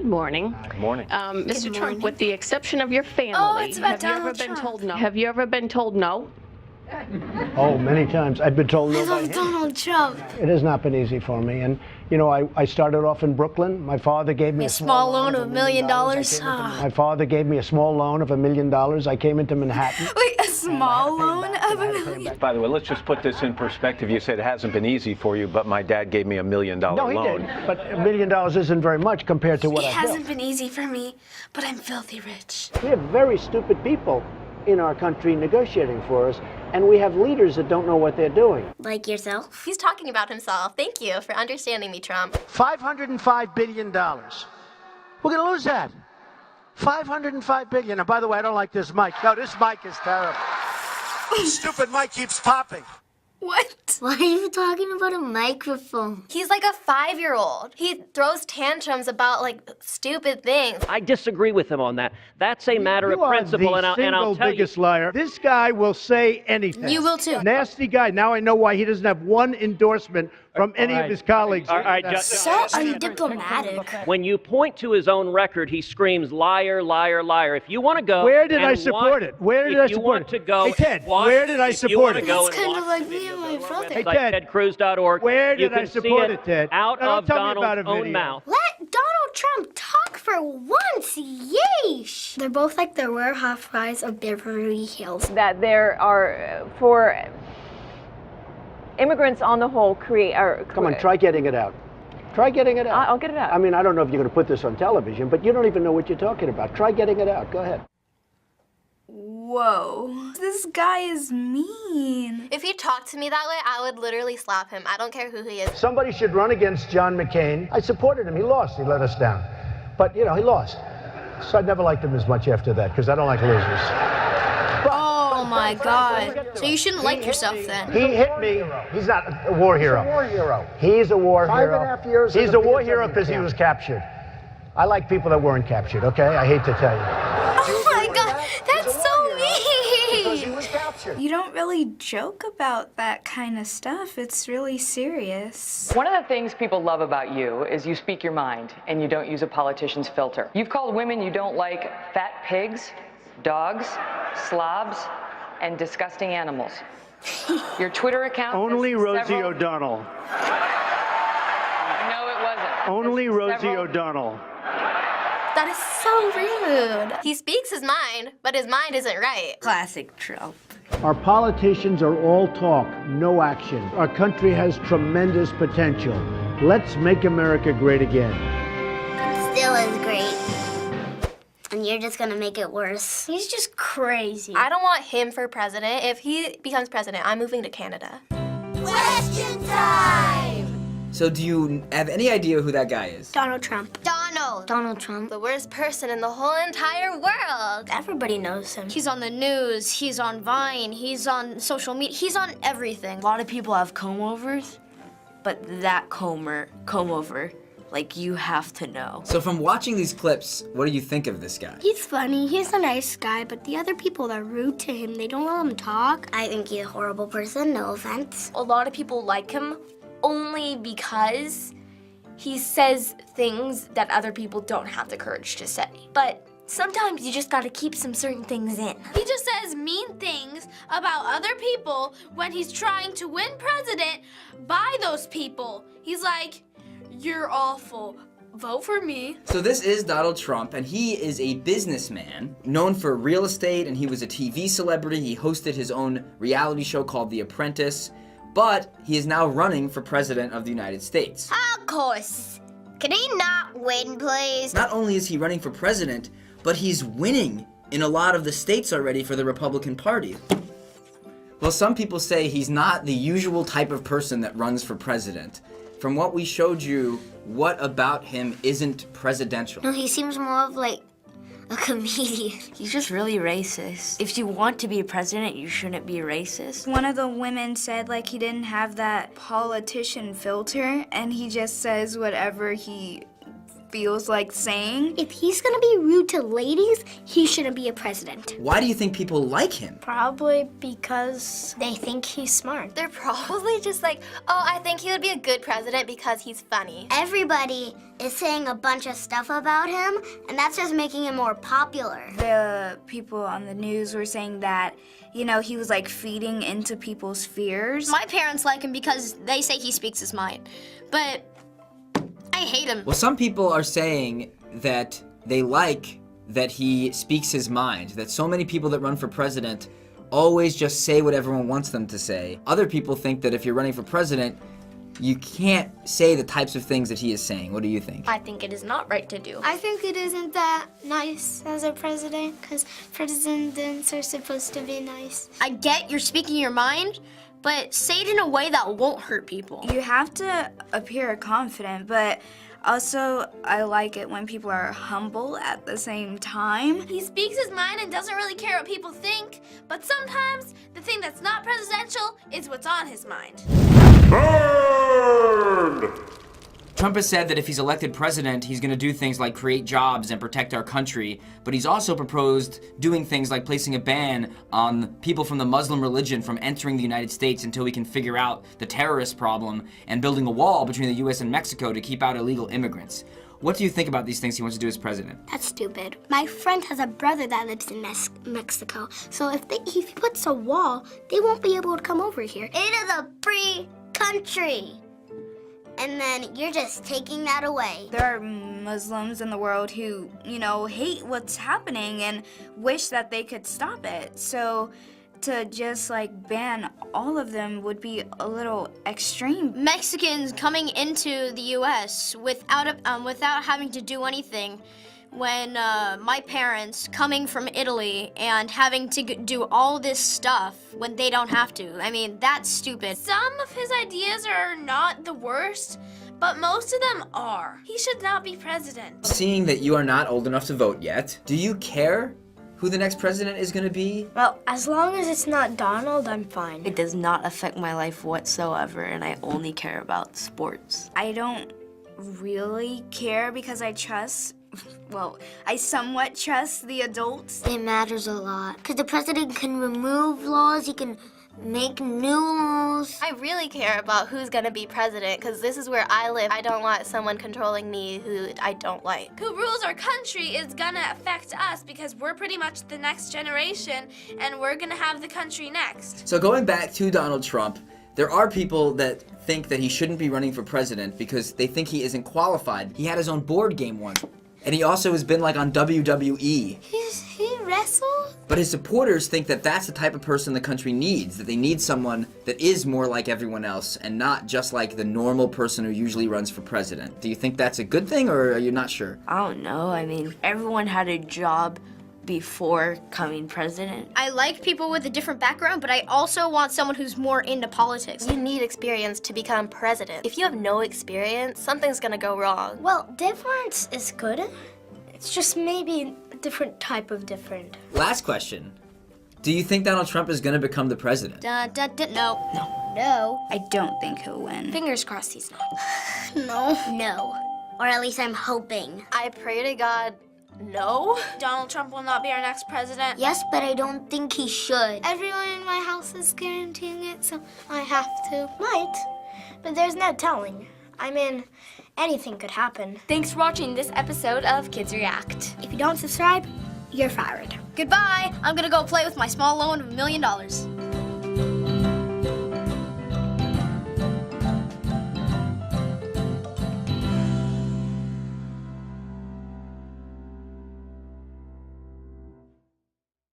Good morning. Good morning. Mr. Trump, with the exception of your family, it's about have you ever Donald been Trump. told no? Have you ever been told no? Oh, many times. I've been told no I by love him. Donald Trump. It has not been easy for me. And, you know, I started off in Brooklyn. My father gave me A small loan of $1 million. My father gave me a small loan of $1 million. I came into Manhattan. Wait, a small loan of $1 million? By the way, let's just put this in perspective. You said it hasn't been easy for you, but my dad gave me $1 million No, he loan. did. But $1 million isn't very much compared to what It I built. hasn't been easy for me, but I'm filthy rich. We have very stupid people in our country negotiating for us, and we have leaders that don't know what they're doing. Like yourself? He's talking about himself. Thank you for understanding me, Trump. $505 billion. We're going to lose that. $505 billion. And by the way, I don't like this mic. No, this mic is terrible. Stupid mic keeps popping. What? Why are you talking about a microphone? He's like a 5-year-old. He throws tantrums about like stupid things. I disagree with him on that. That's a matter of principle, and I'll tell you. You are the single biggest liar. This guy will say anything. You will too. Nasty guy. Now I know why he doesn't have one endorsement from any of his colleagues. All right, So undiplomatic. When you point to his own record, he screams, liar, liar, liar. If you want to go... Where did I support it? Where did I support it? If you want to go... Hey, Ted, watch, where did I support it? That's kind of like me and my brother. Hey, Ted, TedCruz.org. where You did I can see support it, Ted? Out No, don't of tell me about Donald's a own video. mouth. Let Donald Trump talk for once, yeesh! They're both like the Rare Housewives of Beverly Hills. That there are, for immigrants on the whole, Come on, try getting it out. Try getting it out. I'll get it out. I mean, I don't know if you're going to put this on television, but you don't even know what you're talking about. Try getting it out. Go ahead. Whoa, this guy is mean. If he talked to me that way, I would literally slap him. I don't care who he is. Somebody should run against John McCain. I supported him. He lost. He let us down. But, you know, he lost. So I never liked him as much after that, because I don't like losers. Oh my God. So you shouldn't like yourself then. He hit me. He's not a war hero. He's a war hero. He's a war hero. 5.5 years. He's a war hero because he was captured. I like people that weren't captured, okay? I hate to tell you. Oh my God, that's so mean. Because he was captured. You don't really joke about that kind of stuff. It's really serious. One of the things people love about you is you speak your mind and you don't use a politician's filter. You've called women you don't like fat pigs, dogs, slobs, and disgusting animals. Your Twitter account Only has Rosie several... O'Donnell. No, it wasn't. Only There's Rosie several... O'Donnell. That is so rude. He speaks his mind, but his mind isn't right. Classic Trump. Our politicians are all talk, no action. Our country has tremendous potential. Let's make America great again. Still is great. And you're just gonna make it worse. He's just crazy. I don't want him for president. If he becomes president, I'm moving to Canada. Question time! So do you have any idea who that guy is? Donald Trump. Donald Trump. The worst person in the whole entire world. Everybody knows him. He's on the news, he's on Vine, he's on social media, he's on everything. A lot of people have comb-overs, but that comb-over, like, you have to know. So from watching these clips, what do you think of this guy? He's funny, he's a nice guy, but the other people are rude to him. They don't let him talk. I think he's a horrible person, no offense. A lot of people like him only because he says things that other people don't have the courage to say. But sometimes you just gotta keep some certain things in. He just says mean things about other people when he's trying to win president by those people. He's like, you're awful. Vote for me. So this is Donald Trump, and he is a businessman known for real estate, and he was a TV celebrity. He hosted his own reality show called The Apprentice, but he is now running for president of the United States. Of course. Can he not win, please? Not only is he running for president, but he's winning in a lot of the states already for the Republican Party. Well, some people say he's not the usual type of person that runs for president. From what we showed you, what about him isn't presidential? No, he seems more of like a comedian. He's just really racist. If you want to be a president, you shouldn't be racist. One of the women said like he didn't have that politician filter and he just says whatever he feels like saying. If he's gonna be rude to ladies, he shouldn't be a president. Why do you think people like him? Probably because they think he's smart. They're probably just like, oh, I think he would be a good president because he's funny. Everybody is saying a bunch of stuff about him, and that's just making him more popular. The people on the news were saying that, you know, he was like feeding into people's fears. My parents like him because they say he speaks his mind, but I hate him. Well, some people are saying that they like that he speaks his mind, that so many people that run for president always just say what everyone wants them to say. Other people think that if you're running for president, you can't say the types of things that he is saying. What do you think? I think it is not right to do. I think it isn't that nice as a president, because presidents are supposed to be nice. I get you're speaking your mind, but say it in a way that won't hurt people. You have to appear confident, but also I like it when people are humble at the same time. He speaks his mind and doesn't really care what people think, but sometimes the thing that's not presidential is what's on his mind. Trump has said that if he's elected president, he's going to do things like create jobs and protect our country, but he's also proposed doing things like placing a ban on people from the Muslim religion from entering the United States until we can figure out the terrorist problem, and building a wall between the U.S. and Mexico to keep out illegal immigrants. What do you think about these things he wants to do as president? That's stupid. My friend has a brother that lives in Mexico, so if he puts a wall, they won't be able to come over here. It is a free country. And then you're just taking that away. There are Muslims in the world who, you know, hate what's happening and wish that they could stop it. So to just like ban all of them would be a little extreme. Mexicans coming into the U.S. without having to do anything, when my parents coming from Italy and having to do all this stuff when they don't have to. I mean, that's stupid. Some of his ideas are not the worst, but most of them are. He should not be president. Seeing that you are not old enough to vote yet, do you care who the next president is going to be? Well, as long as it's not Donald, I'm fine. It does not affect my life whatsoever, and I only care about sports. I don't really care because I somewhat trust the adults. It matters a lot, because the president can remove laws, he can make new laws. I really care about who's gonna be president, because this is where I live. I don't want someone controlling me who I don't like. Who rules our country is gonna affect us because we're pretty much the next generation and we're gonna have the country next. So going back to Donald Trump, there are people that think that he shouldn't be running for president because they think he isn't qualified. He had his own board game once. And he also has been like on WWE. He wrestled? But his supporters think that that's the type of person the country needs, that they need someone that is more like everyone else and not just like the normal person who usually runs for president. Do you think that's a good thing, or are you not sure? I don't know. I mean, everyone had a job before coming president. I like people with a different background, but I also want someone who's more into politics. You need experience to become president. If you have no experience, something's gonna go wrong. Well, difference is good. It's just maybe a different type of different. Last question. Do you think Donald Trump is going to become the president? No. No. I don't think he'll win. Fingers crossed he's not. No. Or at least I'm hoping. I pray to God, no. Donald Trump will not be our next president. Yes, but I don't think he should. Everyone in my house is guaranteeing it, so I have to. Might, but there's no telling. I mean, anything could happen. Thanks for watching this episode of Kids React. If you don't subscribe, you're fired. Goodbye. I'm gonna go play with my small loan of $1 million.